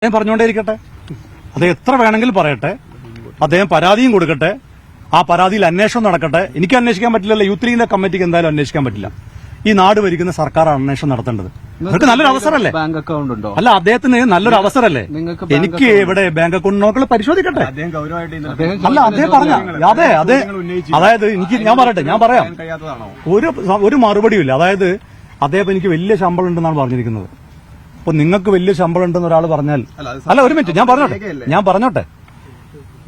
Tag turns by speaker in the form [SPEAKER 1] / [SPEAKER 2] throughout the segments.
[SPEAKER 1] അദ്ദേഹം പറഞ്ഞുകൊണ്ടേയിരിക്കട്ടെ. അദ്ദേഹം എത്ര വേണമെങ്കിലും പറയട്ടെ. അദ്ദേഹം പരാതിയും കൊടുക്കട്ടെ. ആ പരാതിയിൽ അന്വേഷണം നടക്കട്ടെ. എനിക്ക് അന്വേഷിക്കാൻ പറ്റില്ലല്ലോ. യൂത്ത് ലീഗിന്റെ കമ്മിറ്റിക്ക് എന്തായാലും അന്വേഷിക്കാൻ പറ്റില്ല. ഈ നാട് ഭരിക്കുന്ന സർക്കാരാണ് അന്വേഷണം നടത്തേണ്ടത്. നിങ്ങൾക്ക് നല്ലൊരു അവസരമല്ലേ?
[SPEAKER 2] ബാങ്ക് അക്കൗണ്ട് ഉണ്ടോ?
[SPEAKER 1] അല്ല, അദ്ദേഹത്തിന് നല്ലൊരു അവസരല്ലേ? എനിക്ക് ഇവിടെ ബാങ്ക് അക്കൗണ്ട് നോക്കൾ പരിശോധിക്കട്ടെ. അല്ല, അദ്ദേഹം പറഞ്ഞ അതായത് ഞാൻ പറയാം. ഒരു മറുപടിയില്ല. അതായത് അദ്ദേഹം എനിക്ക് വലിയ ശമ്പളം ഉണ്ടെന്നാണ് പറഞ്ഞിരിക്കുന്നത്. അപ്പൊ നിങ്ങൾക്ക് വലിയ ശമ്പളം ഉണ്ടെന്ന് ഒരാൾ പറഞ്ഞാൽ, അല്ല ഒരു മിനിറ്റ് ഞാൻ പറഞ്ഞോട്ടെ.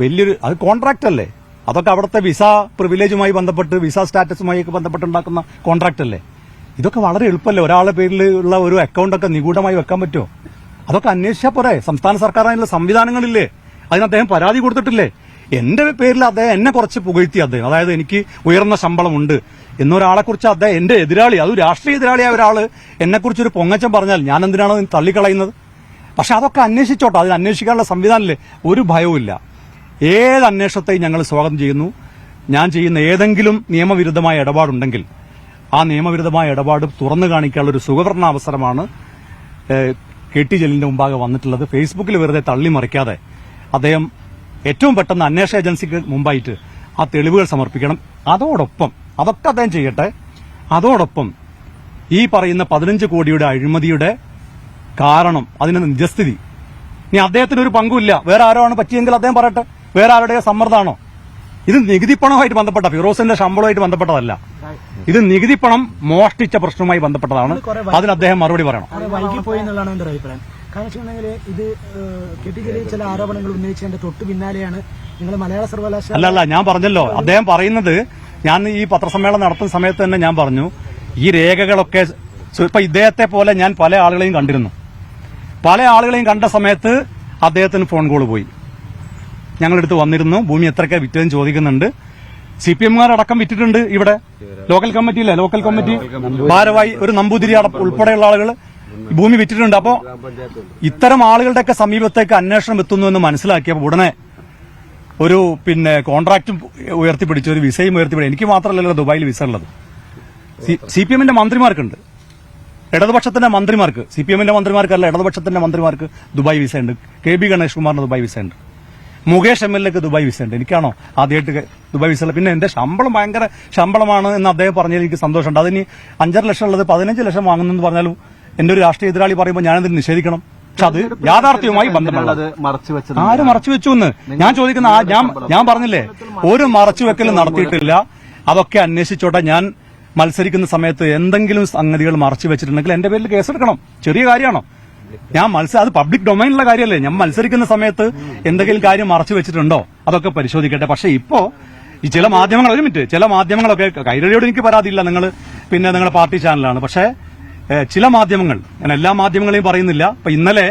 [SPEAKER 1] വലിയൊരു അത് കോൺട്രാക്ട് അല്ലേ? അതൊക്കെ അവിടുത്തെ വിസ പ്രിവിലേജുമായി ബന്ധപ്പെട്ട് വിസ സ്റ്റാറ്റസുമായി ബന്ധപ്പെട്ടുണ്ടാക്കുന്ന കോൺട്രാക്ട് അല്ലേ? ഇതൊക്കെ വളരെ എളുപ്പമല്ലേ? ഒരാളുടെ പേരിൽ ഉള്ള ഒരു അക്കൗണ്ടൊക്കെ നിഗൂഢമായി വെക്കാൻ പറ്റുമോ? അതൊക്കെ അന്വേഷിച്ചാൽ പോരെ? സംസ്ഥാന സർക്കാരിനുള്ള സംവിധാനങ്ങളില്ലേ? അതിന് അദ്ദേഹം പരാതി കൊടുത്തിട്ടില്ലേ? എന്റെ പേരിൽ അദ്ദേഹം എന്നെ കുറച്ച് പുകഴ്ത്തി. അദ്ദേഹം അതായത് എനിക്ക് ഉയർന്ന ശമ്പളമുണ്ട് എന്നൊരാളെക്കുറിച്ച് അദ്ദേഹം എന്റെ എതിരാളി, അത് രാഷ്ട്രീയ എതിരാളിയായ ഒരാള് എന്നെക്കുറിച്ചൊരു പൊങ്ങച്ചം പറഞ്ഞാൽ ഞാൻ എന്തിനാണ് തള്ളിക്കളയുന്നത്? പക്ഷെ അതൊക്കെ അന്വേഷിച്ചോട്ടെ. അതിന് അന്വേഷിക്കാനുള്ള സംവിധാനമില്ലേ? ഒരു ഭയവുമില്ല. ഏത് അന്വേഷണത്തെയും ഞങ്ങൾ സ്വാഗതം ചെയ്യുന്നു. ഞാൻ ചെയ്യുന്ന ഏതെങ്കിലും നിയമവിരുദ്ധമായ ഇടപാടുണ്ടെങ്കിൽ ആ നിയമവിരുദ്ധമായ ഇടപാട് തുറന്നു കാണിക്കാനുള്ള ഒരു സുഖവർണ്ണ അവസരമാണ് കെ ടി ജലീലിന്റെ മുമ്പാകെ വന്നിട്ടുള്ളത്. ഫേസ്ബുക്കിൽ വെറുതെ തള്ളിമറിക്കാതെ അദ്ദേഹം ഏറ്റവും പെട്ടെന്ന് അന്വേഷണ ഏജൻസിക്ക് മുമ്പായിട്ട് ആ തെളിവുകൾ സമർപ്പിക്കണം. അതോടൊപ്പം അതൊക്കെ അദ്ദേഹം ചെയ്യട്ടെ. അതോടൊപ്പം ഈ പറയുന്ന 15 കോടിയുടെ അഴിമതിയുടെ കാരണം, അതിന്റെ നിജസ്ഥിതി, ഇനി അദ്ദേഹത്തിന് ഒരു പങ്കുമില്ല, വേറെ ആരോ ആണ് പറ്റിയെങ്കിൽ അദ്ദേഹം പറയട്ടെ. വേറെ ആരുടെ സമ്മർദ്ദമാണോ? ഇത് നികുതി പണവുമായിട്ട് ബന്ധപ്പെട്ട, ഫിറോസിന്റെ ശമ്പളവുമായിട്ട് ബന്ധപ്പെട്ടതല്ല. ഇത് നികുതി പണം മോഷ്ടിച്ച പ്രശ്നവുമായി ബന്ധപ്പെട്ടതാണ്. അതിന് അദ്ദേഹം മറുപടി പറയണം.
[SPEAKER 3] വൈകിപ്പോയി എന്നുള്ളതാണ് എന്റെ ഒരു അഭിപ്രായം. കാരണം വെച്ചിട്ടുണ്ടെങ്കിൽ ഇത് കെ ടി ജലീൽ ചില ആരോപണങ്ങൾ ഉന്നയിച്ചതിന്റെ തൊട്ട് പിന്നാലെയാണ് നിങ്ങൾ മലയാള സർവകലാശാല.
[SPEAKER 1] അല്ല, ഞാൻ പറഞ്ഞല്ലോ. അദ്ദേഹം പറയുന്നത്, ഞാൻ ഈ പത്രസമ്മേളനം നടത്തുന്ന സമയത്ത് തന്നെ ഞാൻ പറഞ്ഞു, ഈ രേഖകളൊക്കെ ഇപ്പൊ ഇദ്ദേഹത്തെ പോലെ ഞാൻ പല ആളുകളെയും കണ്ടിരുന്നു. പല ആളുകളെയും കണ്ട സമയത്ത് അദ്ദേഹത്തിന് ഫോൺ കോൾ പോയി. ഞങ്ങളെടുത്ത് വന്നിരുന്നു, ഭൂമി എത്രയൊക്കെ വിറ്റതെന്ന് ചോദിക്കുന്നുണ്ട്. CPM-കാരടക്കം വിറ്റിട്ടുണ്ട്. ഇവിടെ ലോക്കൽ കമ്മിറ്റിയില്ലേ, ലോക്കൽ കമ്മിറ്റി ഭാരവാഹി ഒരു നമ്പൂതിരി ഉൾപ്പെടെയുള്ള ആളുകൾ ഭൂമി വിറ്റിട്ടുണ്ട്. അപ്പോ ഇത്തരം ആളുകളുടെയൊക്കെ സമീപത്തേക്ക് അന്വേഷണം എത്തുന്നു എന്ന് മനസ്സിലാക്കിയപ്പോൾ ഉടനെ ഒരു കോൺട്രാക്റ്റും ഉയർത്തിപ്പിടിച്ചു, ഒരു വിസയും ഉയർത്തിപ്പിടിച്ചു. എനിക്ക് മാത്രമല്ലല്ലോ ദുബായിൽ വിസ ഉള്ളത്. CPM-ന്റെ മന്ത്രിമാർക്കുണ്ട്, ഇടതുപക്ഷത്തിന്റെ മന്ത്രിമാർക്ക്, CPM-ന്റെ മന്ത്രിമാർക്കല്ല, ഇടതുപക്ഷത്തിന്റെ മന്ത്രിമാർക്ക് ദുബായ് വിസ ഉണ്ട്. KB ഗണേഷ് കുമാറിന് ദുബായ് വിസ ഉണ്ട്. മുകേഷ് MLA-ക്ക് ദുബായ് വിസ ഉണ്ട്. എനിക്കാണോ ആദ്യമായിട്ട് ദുബായ് വിസ ഉള്ളത്? പിന്നെ എന്റെ ശമ്പളം ഭയങ്കര ശമ്പളമാണ് എന്ന് അദ്ദേഹം പറഞ്ഞതിൽ എനിക്ക് സന്തോഷമുണ്ട്. അതിന് 5.5 ലക്ഷം ഉള്ളത് 15 ലക്ഷം വാങ്ങുന്നെന്ന് പറഞ്ഞാലും എന്റെ ഒരു രാഷ്ട്രീയ എതിരാളി പറയുമ്പോൾ ഞാനതിന് നിഷേധിക്കണം. പക്ഷെ അത് യാഥാർത്ഥ്യവുമായി ബന്ധപ്പെട്ടത്. ആര് മറച്ചുവെച്ചു എന്ന് ഞാൻ ചോദിക്കുന്ന, ഞാൻ പറഞ്ഞില്ലേ, ഒരു മറച്ചുവെക്കലും നടത്തിയിട്ടില്ല. അതൊക്കെ അന്വേഷിച്ചോട്ടെ. ഞാൻ മത്സരിക്കുന്ന സമയത്ത് എന്തെങ്കിലും സംഗതികൾ മറച്ചു വെച്ചിട്ടുണ്ടെങ്കിൽ എന്റെ പേരിൽ കേസെടുക്കണം. ചെറിയ കാര്യമാണോ? അത് പബ്ലിക് ഡൊമൈനിലുള്ള കാര്യമല്ലേ? ഞാൻ മത്സരിക്കുന്ന സമയത്ത് എന്തെങ്കിലും കാര്യം മറച്ചു വെച്ചിട്ടുണ്ടോ? അതൊക്കെ പരിശോധിക്കട്ടെ. പക്ഷെ ഇപ്പോ ഈ ചില മാധ്യമങ്ങൾ, ഒരു മിനിറ്റ്, ചില മാധ്യമങ്ങളൊക്കെ, കൈരളിയോട് എനിക്ക് പരാതിയില്ല, നിങ്ങളുടെ പാർട്ടി ചാനലാണ്. പക്ഷേ ചില മാധ്യമങ്ങൾ, ഞാൻ എല്ലാ മാധ്യമങ്ങളെയും പറയുന്നില്ല. ഇപ്പൊ ഇന്നലെ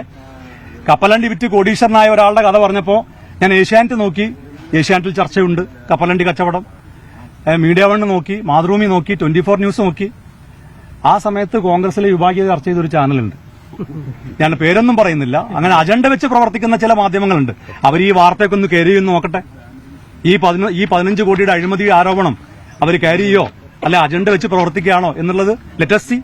[SPEAKER 1] കപ്പലണ്ടി വിറ്റ് കോടീശ്വരനായ ഒരാളുടെ കഥ പറഞ്ഞപ്പോ ഞാൻ ഏഷ്യാനെറ്റ് നോക്കി, ഏഷ്യാനെറ്റിൽ ചർച്ചയുണ്ട് കപ്പലണ്ടി കച്ചവടം. മീഡിയ വൺ നോക്കി, മാതൃഭൂമി നോക്കി, 24 ന്യൂസ് നോക്കി. ആ സമയത്ത് കോൺഗ്രസിലെ വിഭാഗീയത ചർച്ച ചെയ്തൊരു ചാനലുണ്ട്, ഞാൻ പേരൊന്നും പറയുന്നില്ല. അങ്ങനെ അജണ്ട വെച്ച് പ്രവർത്തിക്കുന്ന ചില മാധ്യമങ്ങളുണ്ട്. അവർ ഈ വാർത്തയൊക്കെ ഒന്ന് കയറി എന്ന് നോക്കട്ടെ. ഈ 15 കോടിയുടെ അഴിമതി ആരോപണം അവർ കയറിയോ അല്ലെ അജണ്ട വെച്ച് പ്രവർത്തിക്കുകയാണോ എന്നുള്ളത് ലെറ്റ് us see.